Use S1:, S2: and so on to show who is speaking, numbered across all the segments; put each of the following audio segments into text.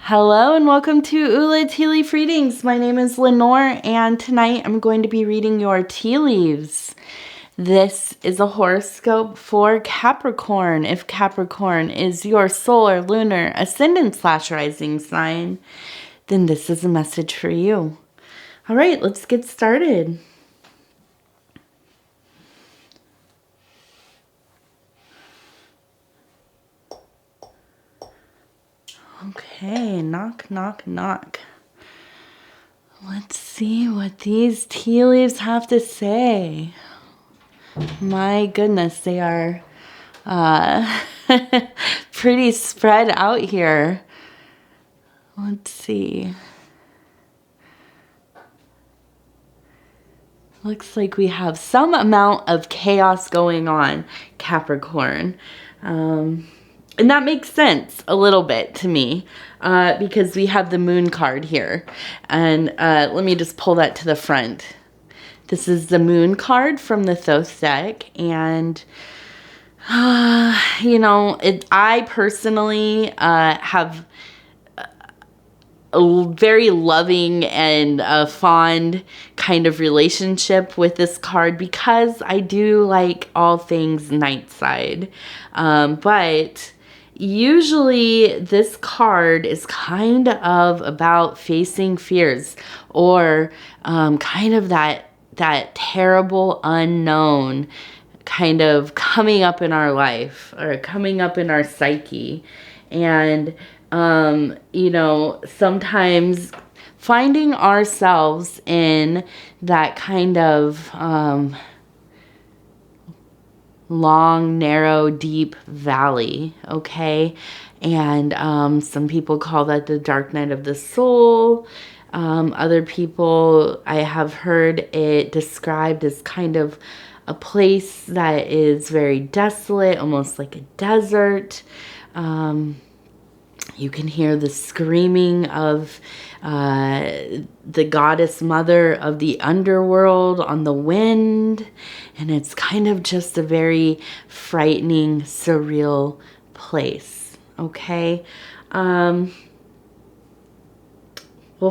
S1: Hello and welcome to Ula Tea Leaf Readings. My name is Lenor and tonight I'm going to be reading your tea leaves. This is a horoscope for Capricorn. If Capricorn is your solar, lunar, ascendant / rising sign, then this is a message for you. All right, let's get started. Okay, knock, knock, knock. Let's see what these tea leaves have to say. My goodness, they are pretty spread out here. Let's see. Looks like we have some amount of chaos going on, Capricorn. And that makes sense a little bit to me because we have the moon card here. And let me just pull that to the front. This is the moon card from the Thoth deck. And, I personally have a very loving and fond kind of relationship with this card because I do like all things night side. But usually this card is kind of about facing fears or kind of that terrible unknown kind of coming up in our life or coming up in our psyche. And sometimes finding ourselves in that kind of long, narrow, deep valley, okay? And some people call that the dark night of the soul. Other people, I have heard it described as kind of a place that is very desolate, almost like a desert. You can hear the screaming of the goddess mother of the underworld on the wind. And it's kind of just a very frightening, surreal place. Okay? We'll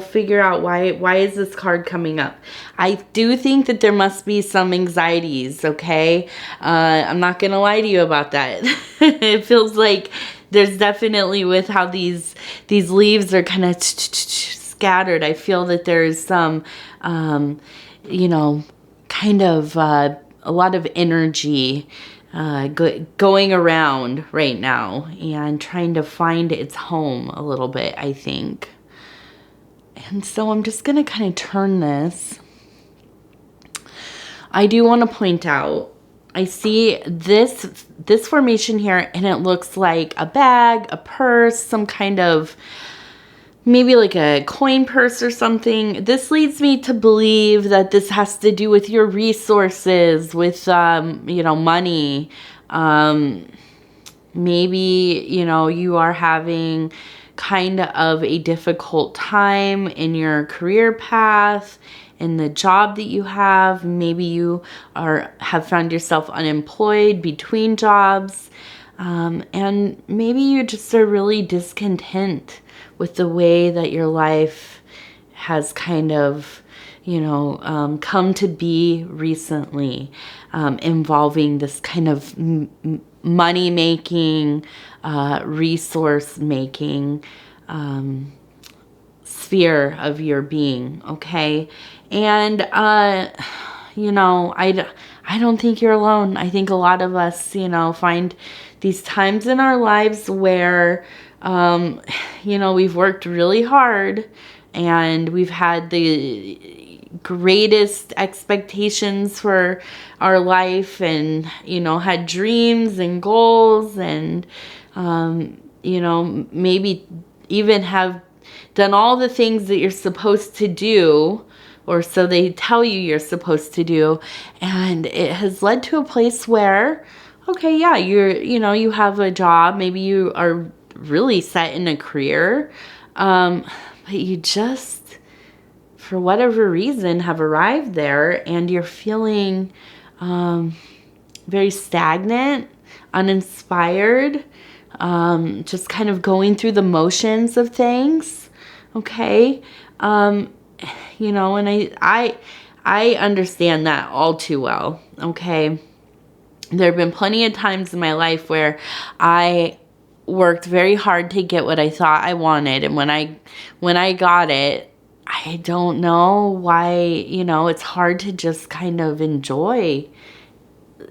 S1: figure out why is this card coming up. I do think that there must be some anxieties, okay? I'm not going to lie to you about that. It feels like there's definitely, with how these leaves are kind of scattered, I feel that there's some, kind of a lot of energy going around right now and trying to find its home a little bit, I think. And so I'm just going to kind of turn this. I do want to point out, I see this formation here, and it looks like a bag, a purse, some kind of, maybe like a coin purse or something. This leads me to believe that this has to do with your resources, with, money. Maybe, you are having kind of a difficult time in your career path, in the job that you have. Maybe you have found yourself unemployed between jobs, and maybe you just are really discontent with the way that your life has kind of come to be recently, involving this kind of money making, resource making sphere of your being, okay? And I don't think you're alone. I think a lot of us find these times in our lives where we've worked really hard and we've had the greatest expectations for our life and had dreams and goals and maybe even have done all the things that you're supposed to do, or so they tell you you're supposed to do, and it has led to a place where, okay, yeah, you have a job, maybe you are really set in a career, but you just, for whatever reason, have arrived there and you're feeling very stagnant, uninspired, just kind of going through the motions of things. Okay. You know, and I understand that all too well. Okay. There have been plenty of times in my life where I worked very hard to get what I thought I wanted. And when I got it, I don't know why, you know, it's hard to just kind of enjoy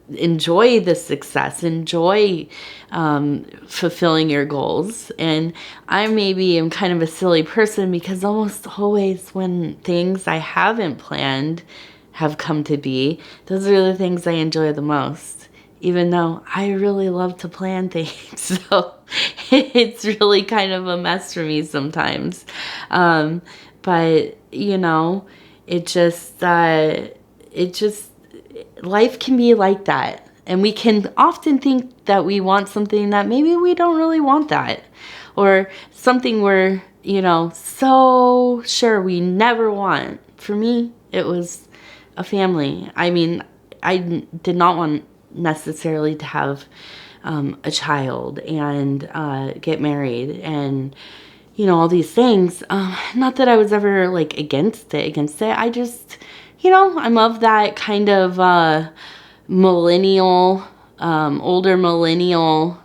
S1: the success, enjoy fulfilling your goals. And I maybe am kind of a silly person because almost always when things I haven't planned have come to be, those are the things I enjoy the most, even though I really love to plan things. So it's really kind of a mess for me sometimes. But you know, it just life can be like that. And we can often think that we want something that maybe we don't really want that. Or something we're, you know, so sure we never want. For me, it was a family. I mean, I did not want necessarily to have a child and get married and, you know, all these things. Not that I was ever like against it. I just, you know, I'm of that kind of millennial, older millennial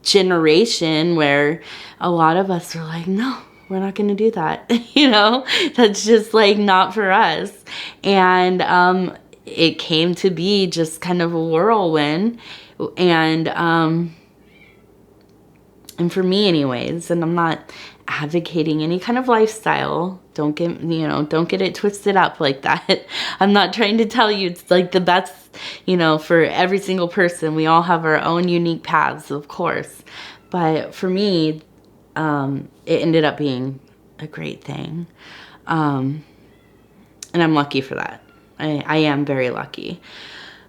S1: generation where a lot of us are like, no, we're not going to do that. You know, that's just like not for us. And it came to be just kind of a whirlwind. And for me anyways, and I'm not advocating any kind of lifestyle. Don't get it twisted up like that. I'm not trying to tell you it's like the best, you know, for every single person. We all have our own unique paths, of course. But for me, it ended up being a great thing. And I'm lucky for that. I am very lucky.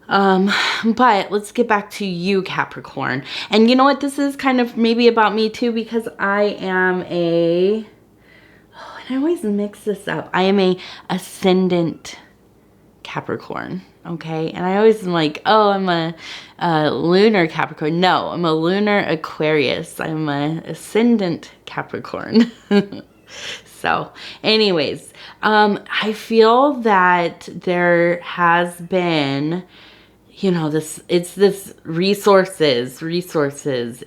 S1: But let's get back to you, Capricorn. And you know what? This is kind of maybe about me too, because I am and I always mix this up. I am a ascendant Capricorn. Okay. And I always am like, oh, I'm a lunar Capricorn. No, I'm a lunar Aquarius. I'm a ascendant Capricorn. So anyways, I feel that there has been, you know, it's this resources.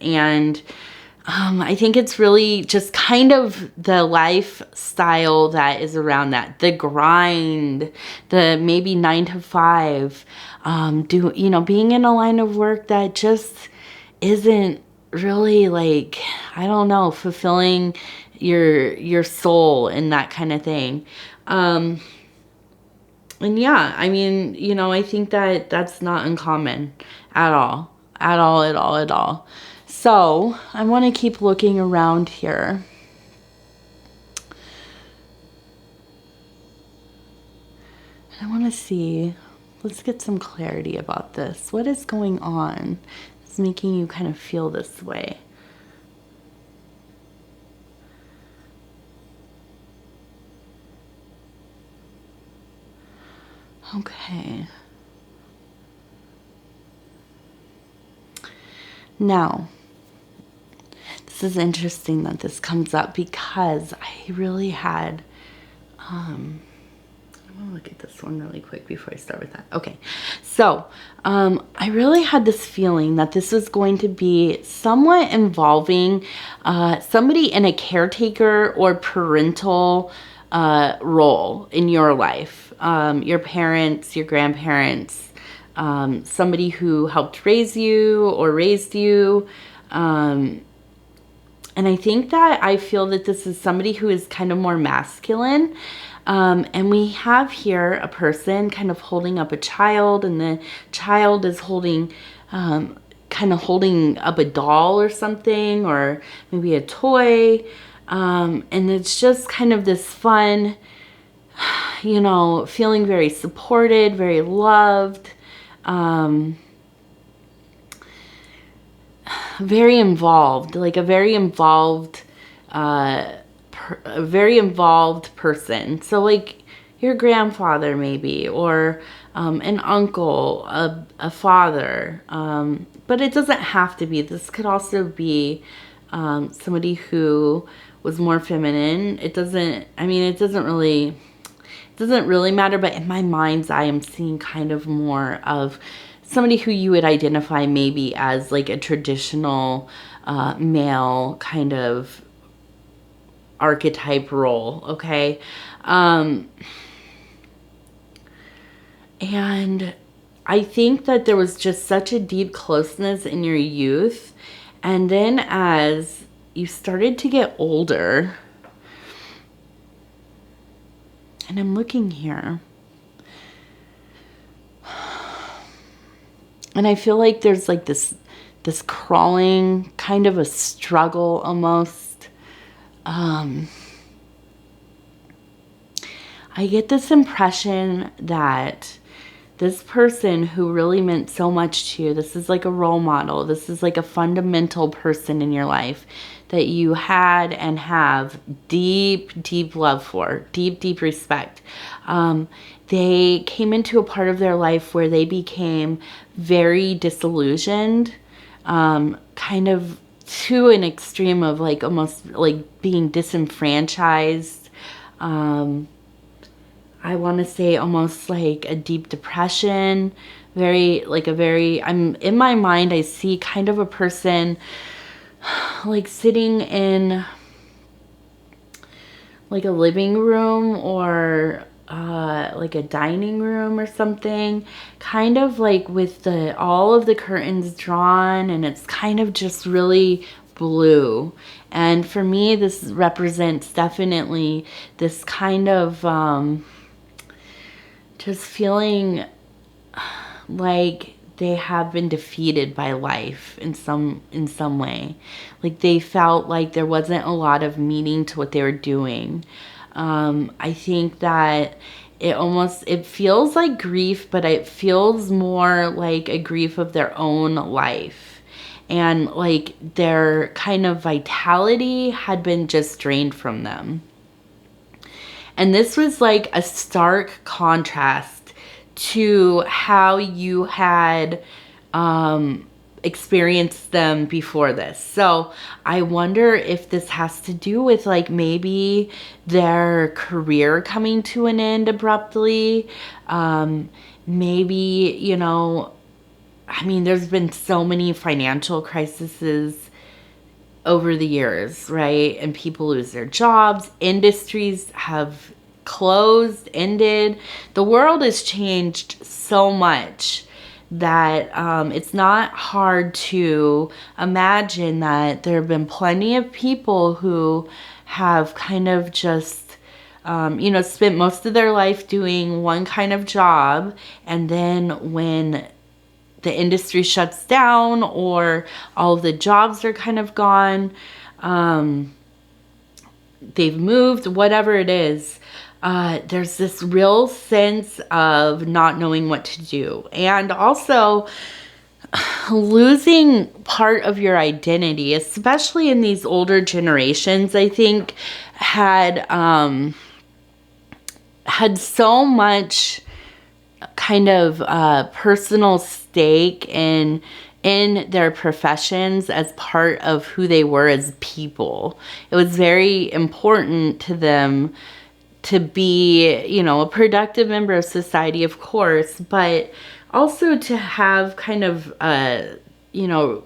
S1: And I think it's really just kind of the lifestyle that is around that, the grind, the maybe 9 to 5, being in a line of work that just isn't really like, I don't know, fulfilling your soul and that kind of thing. And yeah, I mean, you know, I think that that's not uncommon at all. So I want to keep looking around here. I want to see, let's get some clarity about this. What is going on? It's making you kind of feel this way. Okay. Now, this is interesting that this comes up because I really had, I want to look at this one really quick before I start with that. Okay. So, I really had this feeling that this was going to be somewhat involving, somebody in a caretaker or parental, role in your life. Your parents, your grandparents, somebody who helped raise you or raised you. And I think that I feel that this is somebody who is kind of more masculine. And we have here a person kind of holding up a child, and the child is holding, kind of holding up a doll or something, or maybe a toy. And it's just kind of this fun, you know, feeling very supported, very loved, very involved, like a very involved, a very involved person. So like your grandfather maybe, or an uncle, a father. But it doesn't have to be. This could also be somebody who was more feminine. It doesn't really matter, but in my mind's eye, I'm seeing kind of more of somebody who you would identify maybe as like a traditional male kind of archetype role, okay? And I think that there was just such a deep closeness in your youth. And then as you started to get older, and I'm looking here, and I feel like there's like this crawling, kind of a struggle almost. I get this impression that this person who really meant so much to you, this is like a role model, this is like a fundamental person in your life that you had and have deep love for, deep respect. They came into a part of their life where they became very disillusioned, kind of to an extreme of like almost like being disenfranchised. I want to say almost like a deep depression, I'm in my mind, I see kind of a person like sitting in like a living room or like a dining room or something, kind of like with all of the curtains drawn, and it's kind of just really blue. And for me, this represents definitely this kind of just feeling like they have been defeated by life in some way. Like they felt like there wasn't a lot of meaning to what they were doing. I think that it feels like grief, but it feels more like a grief of their own life. And like their kind of vitality had been just drained from them. And this was like a stark contrast to how you had experienced them before this. So I wonder if this has to do with like maybe their career coming to an end abruptly. Maybe, you know, I mean, there's been so many financial crises over the years, right? And people lose their jobs. Industries have closed, ended. The world has changed so much that it's not hard to imagine that there have been plenty of people who have kind of just, spent most of their life doing one kind of job. And then when the industry shuts down or all of the jobs are kind of gone, they've moved, whatever it is, there's this real sense of not knowing what to do. And also losing part of your identity, especially in these older generations, I think had so much kind of personal stake in their professions as part of who they were as people. It was very important to them to be, you know, a productive member of society, of course, but also to have kind of, to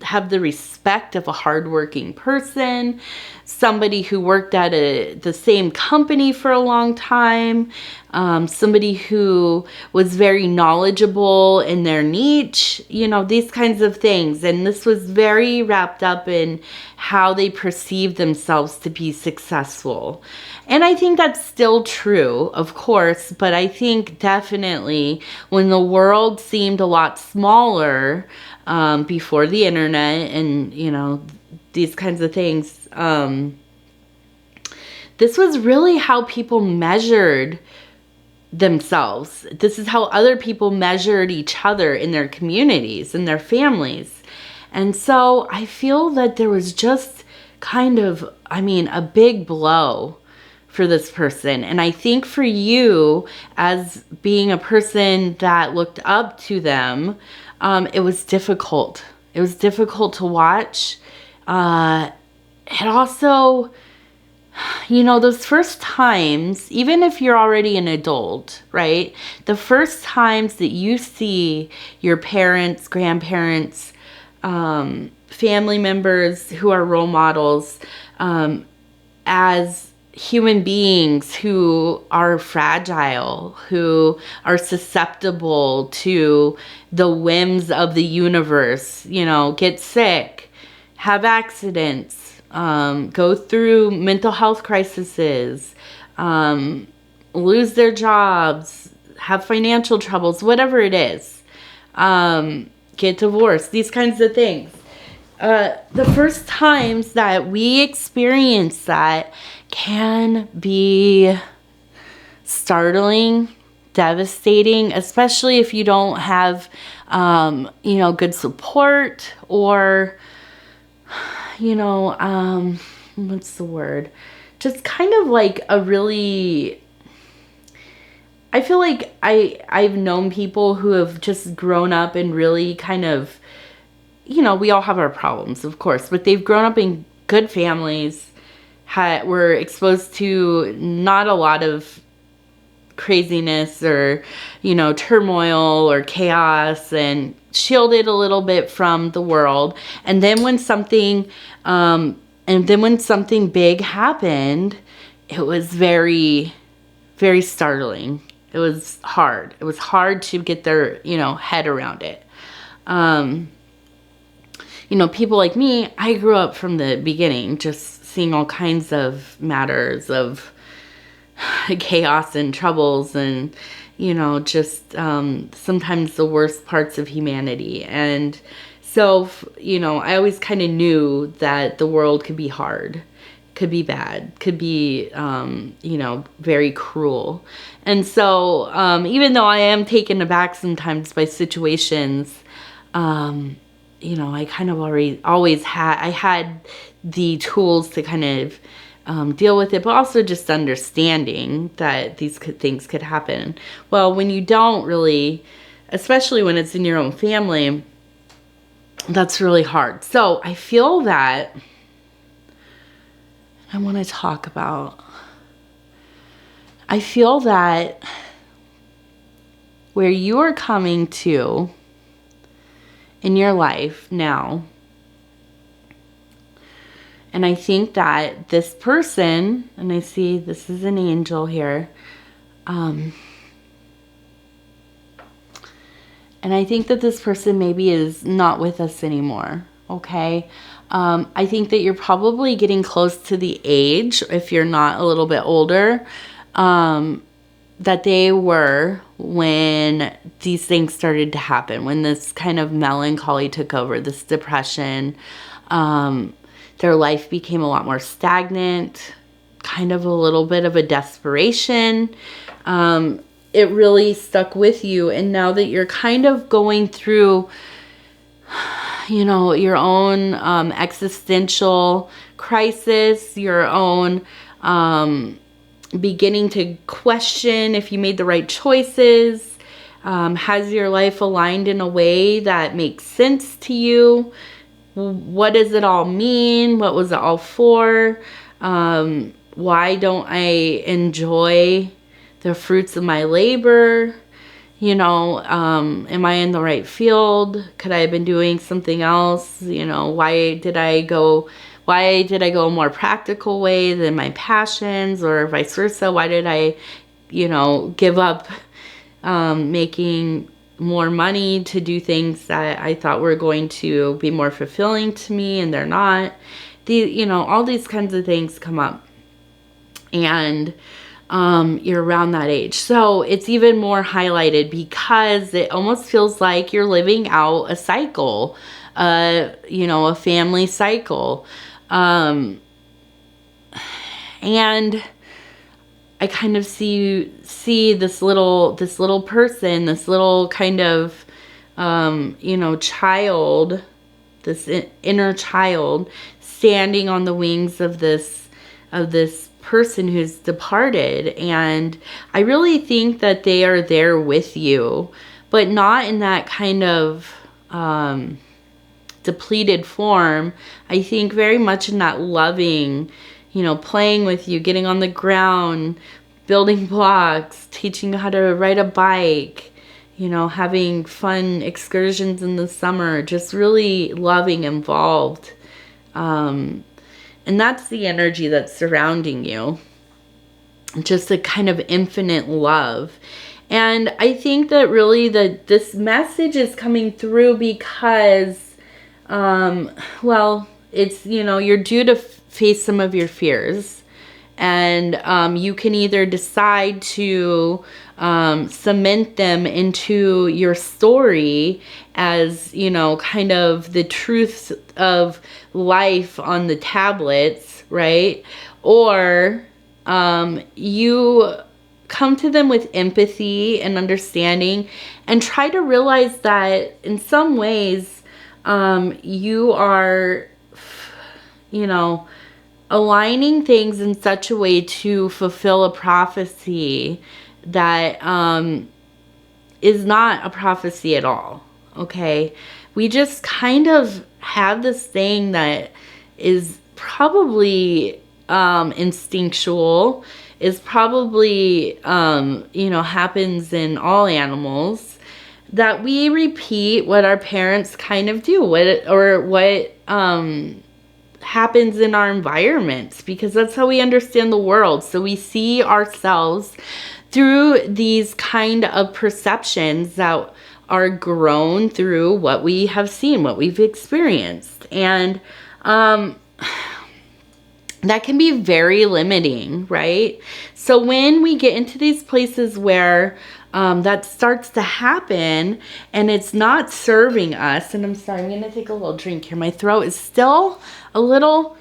S1: have the respect of a hardworking person, somebody who worked at the same company for a long time, somebody who was very knowledgeable in their niche, you know, these kinds of things. And this was very wrapped up in how they perceived themselves to be successful. And I think that's still true, of course, but I think definitely when the world seemed a lot smaller, before the internet and, you know, these kinds of things, this was really how people measured themselves. This is how other people measured each other in their communities, in their families. And so I feel that there was just kind of, a big blow for this person. And I think for you, as being a person that looked up to them, it was difficult. It was difficult to watch. It also, you know, those first times, even if you're already an adult, right? The first times that you see your parents, grandparents, family members who are role models, as human beings who are fragile, who are susceptible to the whims of the universe, you know, get sick, have accidents, go through mental health crises, lose their jobs, have financial troubles, whatever it is, get divorced, these kinds of things. The first times that we experience that can be startling, devastating, especially if you don't have, you know, good support or, you know, what's the word? Just kind of like a really, I feel like I've known people who have just grown up and really kind of, you know, we all have our problems, of course, but they've grown up in good families, were exposed to not a lot of craziness or, you know, turmoil or chaos, and shielded a little bit from the world. And then when something, big happened, it was very, very startling. It was hard. It was hard to get their, you know, head around it. You know, people like me, I grew up from the beginning just seeing all kinds of matters of chaos and troubles and, you know, just sometimes the worst parts of humanity. And so, you know, I always kind of knew that the world could be hard, could be bad, could be, you know, very cruel. And so even though I am taken aback sometimes by situations, you know, I kind of always had the tools to kind of deal with it, but also just understanding that these things could happen. Well, when you don't really, especially when it's in your own family, that's really hard. So I feel that I want to talk about, I feel that where you are coming to in your life now, and I think that this person, and I see this is an angel here, and I think that this person maybe is not with us anymore, okay? I think that you're probably getting close to the age, if you're not a little bit older, that they were when these things started to happen, when this kind of melancholy took over, this depression. Their life became a lot more stagnant, kind of a little bit of a desperation. It really stuck with you. And now that you're kind of going through, you know, your own existential crisis, your own beginning to question if you made the right choices, has your life aligned in a way that makes sense to you? What does it all mean? What was it all for? Why don't I enjoy the fruits of my labor? You know, am I in the right field? Could I have been doing something else? You know, why did I go a more practical way than my passions, or vice versa? Why did I, you know, give up making more money to do things that I thought were going to be more fulfilling to me, and they're not? You know, all these kinds of things come up, and you're around that age. So it's even more highlighted because it almost feels like you're living out a cycle, you know, a family cycle. And I kind of see this little person, this little kind of, you know, child, this inner child standing on the wings of this person who's departed. And I really think that they are there with you, but not in that kind of depleted form. I think very much in that loving, you know, playing with you, getting on the ground, building blocks, teaching you how to ride a bike, you know, having fun excursions in the summer, just really loving, involved. And that's the energy that's surrounding you. Just a kind of infinite love. And I think that really this message is coming through because, well, it's, you know, you're due to face some of your fears. And you can either decide to cement them into your story as, you know, kind of the truths of life on the tablets, right? Or you come to them with empathy and understanding and try to realize that in some ways you are, you know, aligning things in such a way to fulfill a prophecy that is not a prophecy at all. Okay, we just kind of have this thing that is probably instinctual, is probably you know, happens in all animals, that we repeat what our parents kind of do, what happens in our environments, because that's how we understand the world. So we see ourselves through these kind of perceptions that are grown through what we have seen, what we've experienced. And that can be very limiting, right? So when we get into these places where that starts to happen and it's not serving us, and I'm sorry, I'm gonna take a little drink here. My throat is still a little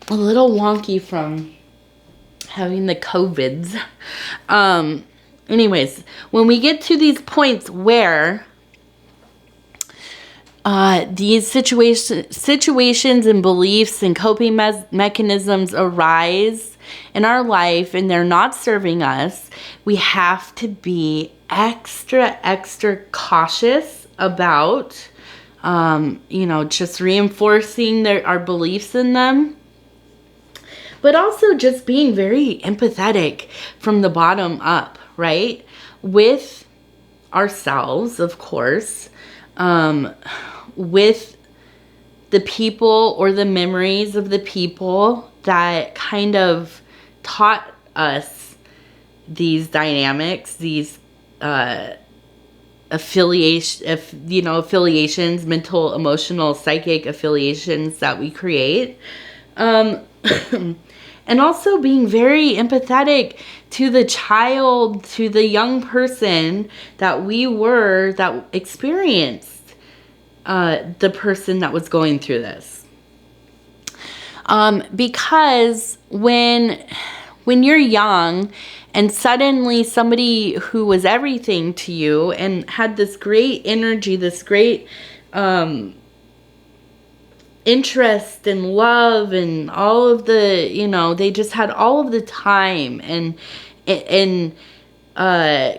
S1: wonky from having the COVIDs. Anyways, when we get to these points where these situations and beliefs and coping mechanisms arise in our life and they're not serving us, we have to be extra cautious about, you know, just reinforcing our beliefs in them, but also just being very empathetic from the bottom up, right? With ourselves, of course, with the people or the memories of the people that kind of taught us these dynamics, these affiliations, mental, emotional, psychic affiliations that we create. And also being very empathetic to the child, to the young person that we were, that experienced the person that was going through this. Because when you're young and suddenly somebody who was everything to you and had this great energy, this great interest and love and all of the, you know, they just had all of the time and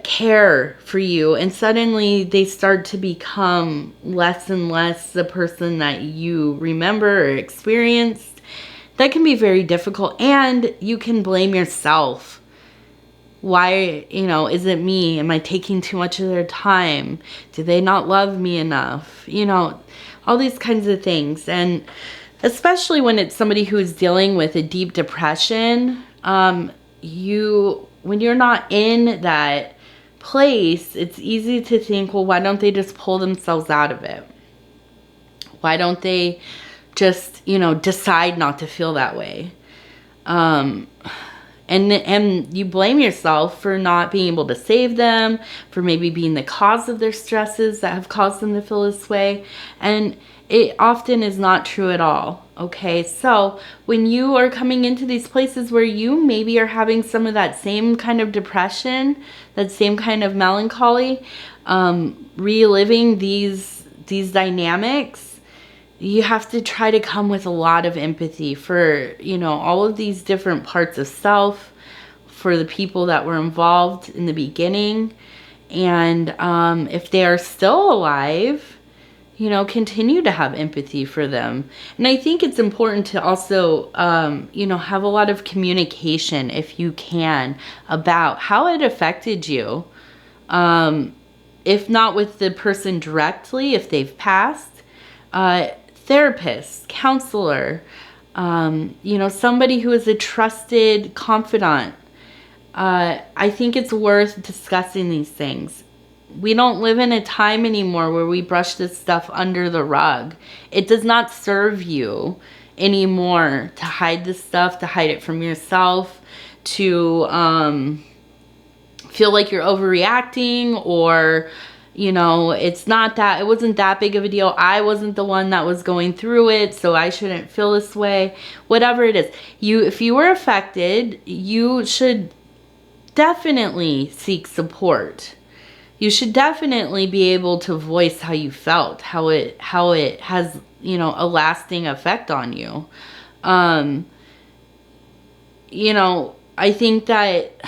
S1: care for you, and suddenly they start to become less and less the person that you remember or experienced. That can be very difficult, and you can blame yourself. Why, you know, is it me? Am I taking too much of their time? Do they not love me enough? You know, all these kinds of things. And especially when it's somebody who is dealing with a deep depression, when you're not in that place, it's easy to think, well, why don't they just pull themselves out of it? Why don't they just, you know, decide not to feel that way? And you blame yourself for not being able to save them, for maybe being the cause of their stresses that have caused them to feel this way. And it often is not true at all. Okay, so when you are coming into these places where you maybe are having some of that same kind of depression, that same kind of melancholy, reliving these dynamics, you have to try to come with a lot of empathy for, you know, all of these different parts of self, for the people that were involved in the beginning. And if they are still alive, you know, continue to have empathy for them. And I think it's important to also, you know, have a lot of communication, if you can, about how it affected you. If not with the person directly, if they've passed, therapist, counselor, you know, somebody who is a trusted confidant. I think it's worth discussing these things. We don't live in a time anymore where we brush this stuff under the rug. It does not serve you anymore to hide this stuff, to hide it from yourself, to feel like you're overreacting, or, you know, it wasn't that big of a deal. I wasn't the one that was going through it, so I shouldn't feel this way. Whatever it is, if you were affected, you should definitely seek support. You should definitely be able to voice how you felt, how it has, you know, a lasting effect on you. You know, I think that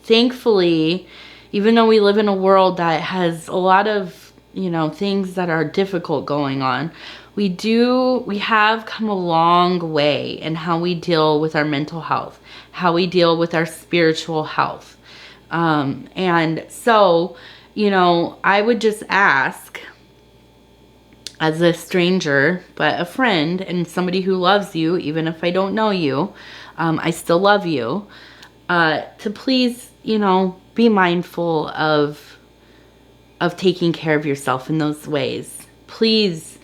S1: thankfully, even though we live in a world that has a lot of, you know, things that are difficult going on, we have come a long way in how we deal with our mental health, how we deal with our spiritual health. And so, you know, I would just ask, as a stranger, but a friend and somebody who loves you, even if I don't know you, I still love you, to please, you know, be mindful of taking care of yourself in those ways. Please,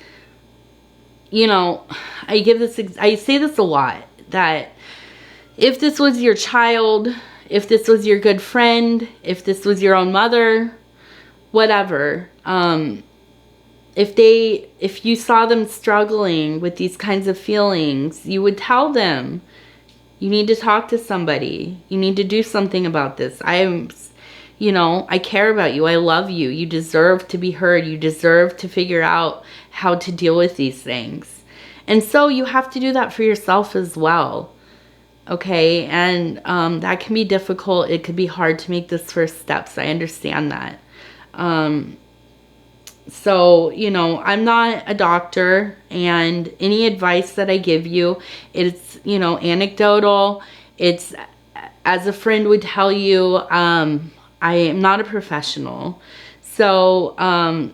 S1: you know, I say this a lot, that if this was your child, if this was your good friend, if this was your own mother, whatever, if you saw them struggling with these kinds of feelings, you would tell them, you need to talk to somebody. You need to do something about this. You know, I care about you. I love you. You deserve to be heard. You deserve to figure out how to deal with these things. And so you have to do that for yourself as well. Okay, and that can be difficult. It could be hard to make those first steps. I understand that. So, you know, I'm not a doctor, and any advice that I give you, it's, you know, anecdotal. It's, as a friend would tell you, I am not a professional. So,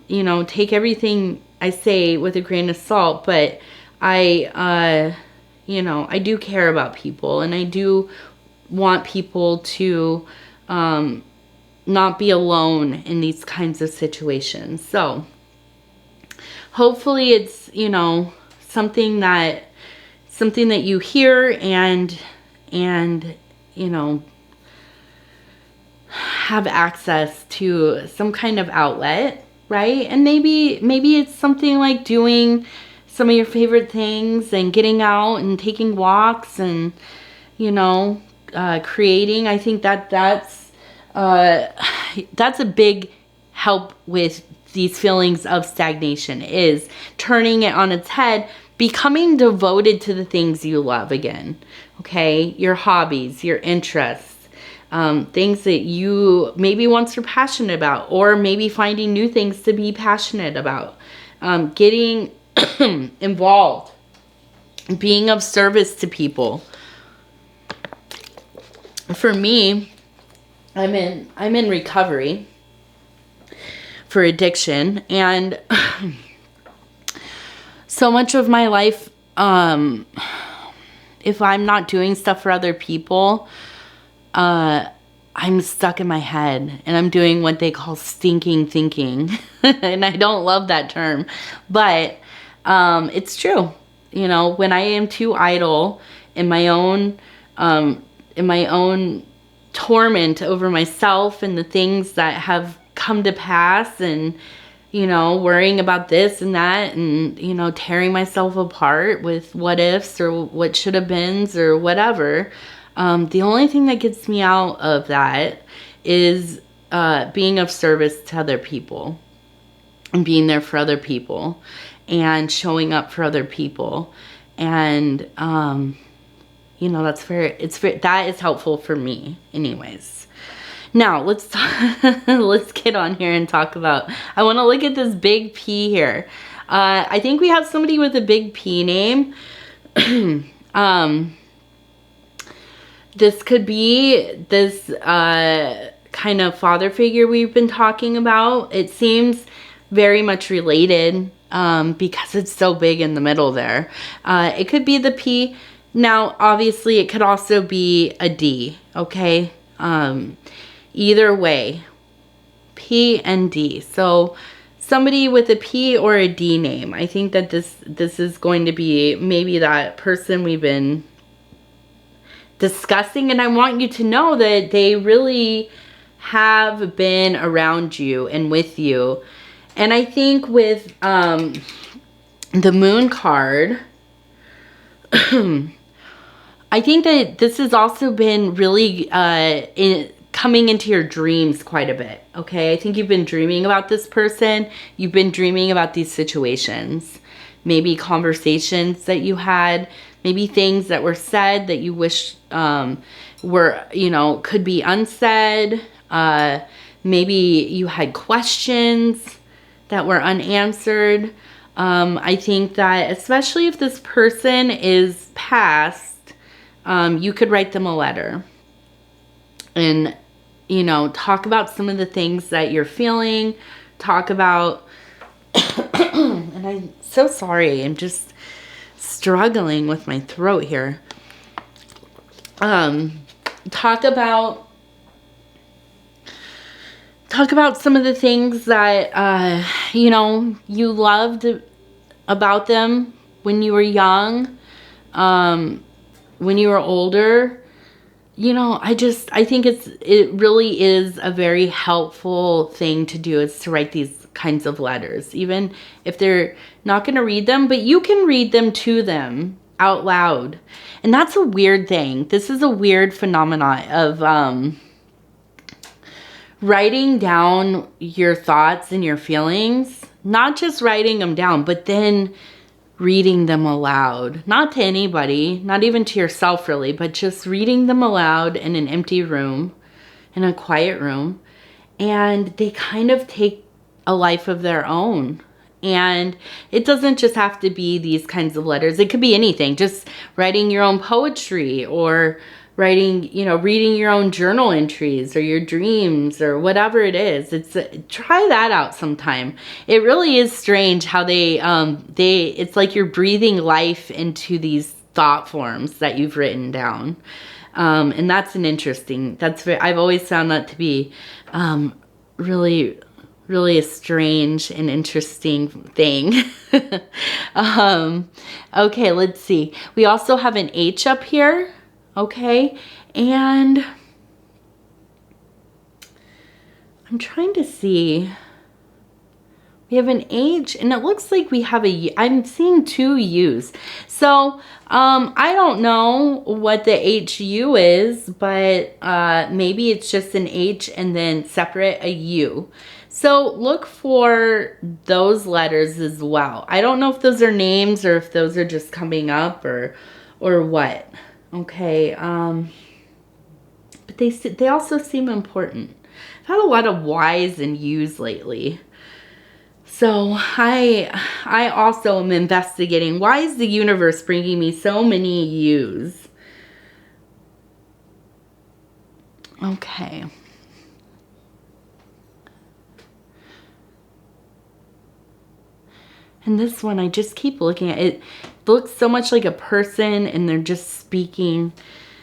S1: you know, take everything I say with a grain of salt, but you know, I do care about people, and I do want people to not be alone in these kinds of situations. So hopefully it's, you know, something that you hear and you know, have access to some kind of outlet, right? And maybe it's something like doing some of your favorite things and getting out and taking walks and, you know, creating. I think that's a big help with these feelings of stagnation, is turning it on its head, becoming devoted to the things you love again. Okay, your hobbies, your interests, things that you maybe once were passionate about, or maybe finding new things to be passionate about, getting involved, being of service to people. For me, I'm in recovery for addiction, and so much of my life, if I'm not doing stuff for other people, I'm stuck in my head, and I'm doing what they call stinking thinking. And I don't love that term, but it's true. You know, when I am too idle in my own torment over myself and the things that have come to pass, and, you know, worrying about this and that, and, you know, tearing myself apart with what ifs or what should have beens or whatever, the only thing that gets me out of that is being of service to other people and being there for other people. and showing up for other people. And, you know, that is helpful for me anyways. Now let's let's get on here and talk about, I want to look at this big P here. I think we have somebody with a big P name. This could be this kind of father figure we've been talking about. It seems very much related because it's so big in the middle there. It could be the P. Now, obviously, it could also be a D, okay? Either way, P and D. So somebody with a P or a D name. I think that this is going to be maybe that person we've been discussing, and I want you to know that they really have been around you and with you. And I think with the Moon card, I think that this has also been really coming into your dreams quite a bit, okay? I think you've been dreaming about this person. You've been dreaming about these situations. Maybe conversations that you had. Maybe things that were said that you wish were, you know, could be unsaid. Maybe you had questions that were unanswered. I think that especially if this person is past, you could write them a letter and, you know, talk about some of the things that you're feeling. Talk about, and I'm so sorry, I'm just struggling with my throat here. Talk about some of the things that, you know, you loved about them when you were young, when you were older. You know, I think it really is a very helpful thing to do, is to write these kinds of letters, even if they're not going to read them, but you can read them to them out loud. And that's a weird thing. This is a weird phenomenon of writing down your thoughts and your feelings, not just writing them down, but then reading them aloud, not to anybody, not even to yourself really, but just reading them aloud in an empty room, in a quiet room, and they kind of take a life of their own. And it doesn't just have to be these kinds of letters. It could be anything, just writing your own poetry, or writing, you know, reading your own journal entries or your dreams or whatever it is. Try that out sometime. It really is strange how it's like you're breathing life into these thought forms that you've written down. And that's I've always found that to be really, really a strange and interesting thing. Okay, let's see. We also have an H up here. Okay, and I'm trying to see. We have an H, and it looks like we have I'm seeing two U's. So, I don't know what the HU is, but maybe it's just an H and then separate a U. So look for those letters as well. I don't know if those are names or if those are just coming up or what. Okay, but they also seem important. I've had a lot of Y's and U's lately. So I also am investigating, why is the universe bringing me so many U's? Okay. And this one, I just keep looking at it. It looks so much like a person, and they're just speaking.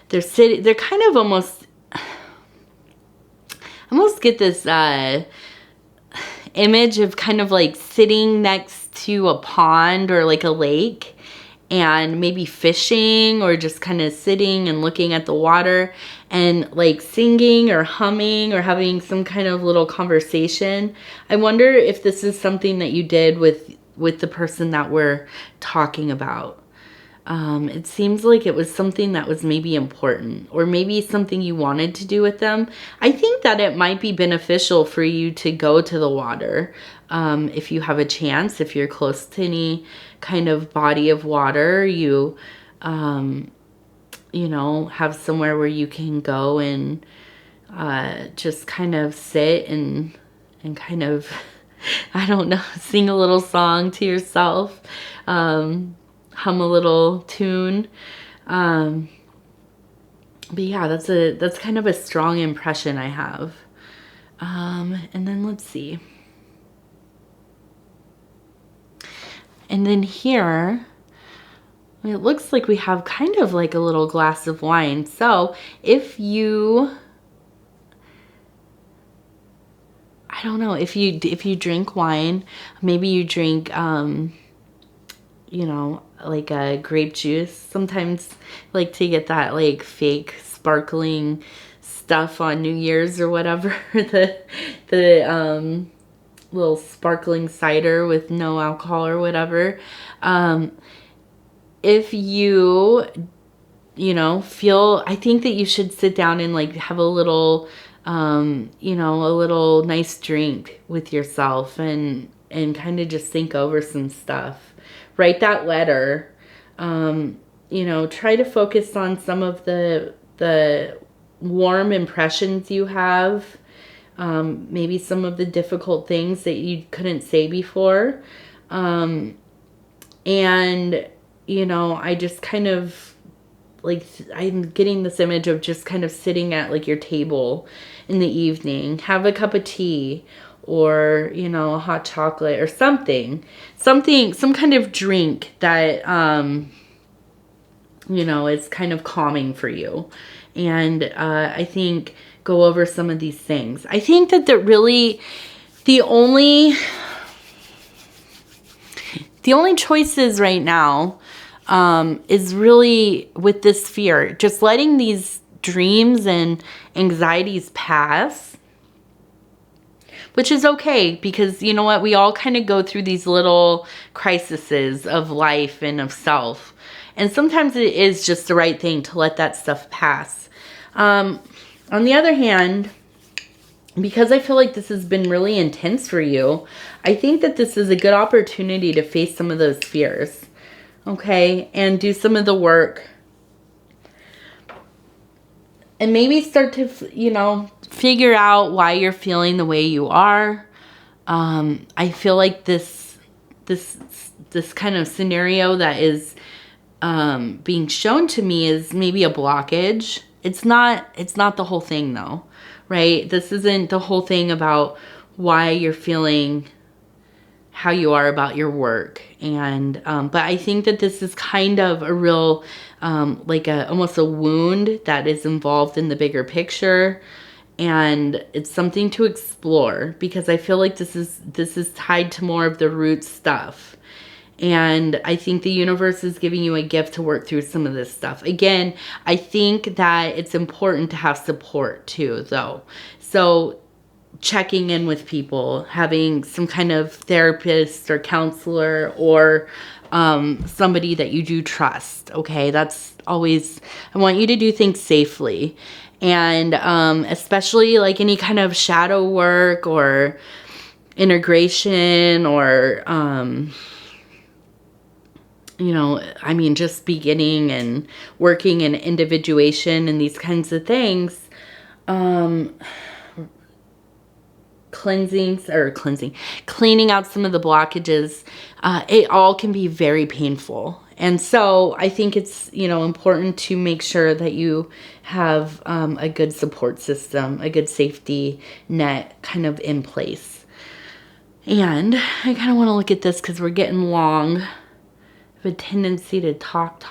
S1: They're sitting, they're kind of almost get this image of kind of like sitting next to a pond or like a lake, and maybe fishing, or just kind of sitting and looking at the water and like singing or humming or having some kind of little conversation. I wonder if this is something that you did with the person that we're talking about. It seems like it was something that was maybe important, or maybe something you wanted to do with them. I think that it might be beneficial for you to go to the water. If you have a chance, if you're close to any kind of body of water, you know, have somewhere where you can go and just kind of sit and kind of, I don't know, sing a little song to yourself. Hum a little tune. But yeah, that's kind of a strong impression I have. And then let's see. And then here, it looks like we have kind of like a little glass of wine. So if you, I don't know, if you drink wine, maybe you drink, you know, like a grape juice. Sometimes I like to get that like fake sparkling stuff on New Year's or whatever. the little sparkling cider with no alcohol or whatever. If you know, feel, I think that you should sit down and like have a little, you know, a little nice drink with yourself and kind of just think over some stuff. Write that letter. You know, try to focus on some of the warm impressions you have. Maybe some of the difficult things that you couldn't say before. And, you know, I just kind of like, I'm getting this image of just kind of sitting at like your table in the evening, have a cup of tea, or, you know, a hot chocolate or something, some kind of drink that, you know, is kind of calming for you. And I think go over some of these things. I think that really the only choices right now is really with this fear, just letting these dreams and anxieties pass. Which is okay, because you know what? We all kind of go through these little crises of life and of self. And sometimes it is just the right thing to let that stuff pass. On the other hand, because I feel like this has been really intense for you, I think that this is a good opportunity to face some of those fears. Okay? And do some of the work. And maybe start to, you know, figure out why you're feeling the way you are. I feel like this kind of scenario that is being shown to me is maybe a blockage. It's not the whole thing though, right? This isn't the whole thing about why you're feeling how you are about your work. And but I think that this is kind of a real like almost a wound that is involved in the bigger picture, and it's something to explore, because I feel like this is tied to more of the root stuff. And I think the universe is giving you a gift to work through some of this stuff. Again, I think that it's important to have support too, though. So checking in with people, having some kind of therapist or counselor or somebody that you do trust. Okay, that's always, I want you to do things safely. And especially like any kind of shadow work or integration or, you know, I mean, just beginning and working in individuation and these kinds of things. Cleaning out some of the blockages, it all can be very painful. And so I think it's, you know, important to make sure that you have a good support system, a good safety net kind of in place. And I kind of want to look at this because we're getting long. I have a tendency to talk.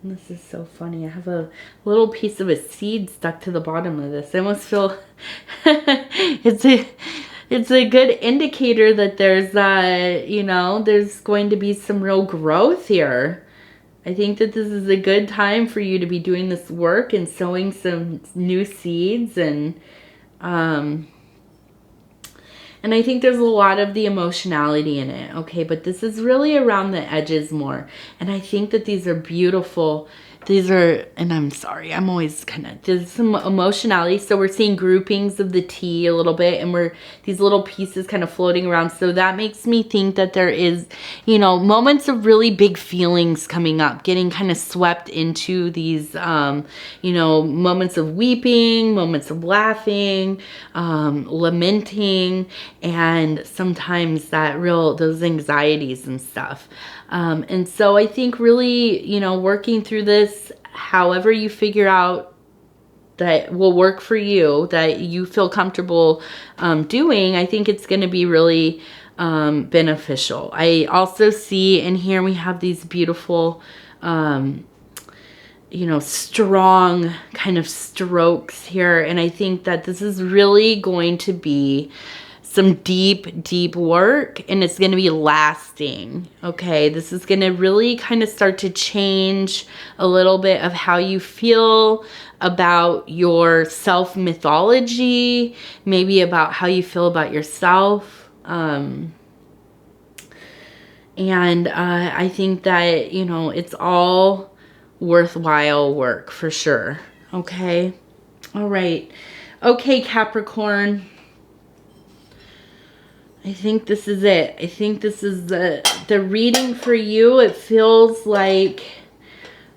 S1: This is so funny. I have a little piece of a seed stuck to the bottom of this. I almost feel it's a good indicator that there's you know, there's going to be some real growth here. I think that this is a good time for you to be doing this work and sowing some new seeds. And And I think there's a lot of the emotionality in it, okay? But this is really around the edges more. And I think that these are beautiful. These are, and I'm sorry, I'm always there's some emotionality. So we're seeing groupings of the T a little bit, and we're these little pieces kind of floating around. So that makes me think that there is, you know, moments of really big feelings coming up, getting kind of swept into these, you know, moments of weeping, moments of laughing, lamenting, and sometimes those anxieties and stuff. And so I think really, you know, working through this, however you figure out that will work for you, that you feel comfortable doing, I think it's going to be really beneficial. I also see in here we have these beautiful, you know, strong kind of strokes here. And I think that this is really going to be some deep, deep work, and it's going to be lasting. Okay, this is going to really kind of start to change a little bit of how you feel about your self mythology, maybe about how you feel about yourself. And I think that, you know, it's all worthwhile work for sure. Okay. All right. Okay, Capricorn. I think this is it. I think this is the reading for you. It feels like,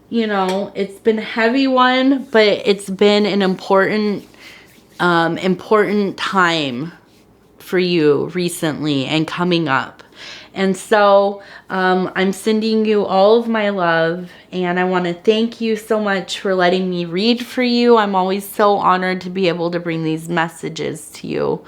S1: you know, it's been a heavy one, but it's been an important time for you recently and coming up. And so I'm sending you all of my love, and I want to thank you so much for letting me read for you. I'm always so honored to be able to bring these messages to you.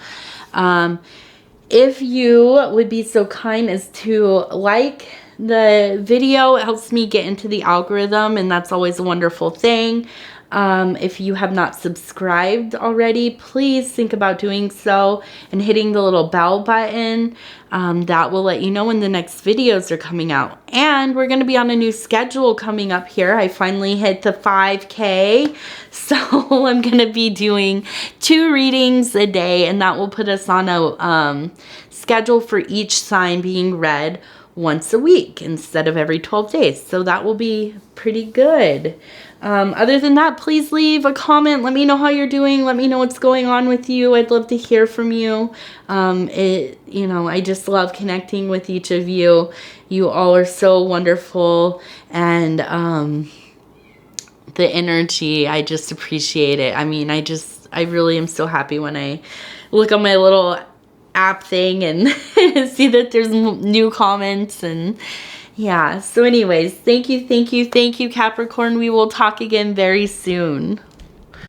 S1: If you would be so kind as to like the video, it helps me get into the algorithm, and that's always a wonderful thing. If you have not subscribed already, please think about doing so and hitting the little bell button. That will let you know when the next videos are coming out. And we're going to be on a new schedule coming up here. I finally hit the 5K. So I'm going to be doing 2 readings a day, and that will put us on a schedule for each sign being read once a week instead of every 12 days. So that will be pretty good. Other than that, please leave a comment. Let me know how you're doing. Let me know what's going on with you. I'd love to hear from you. You know, I just love connecting with each of you. You all are so wonderful, and the energy, I just appreciate it. I mean, I really am so happy when I look on my little app thing and see that there's new comments. And yeah, so anyways, thank you, Capricorn. We will talk again very soon.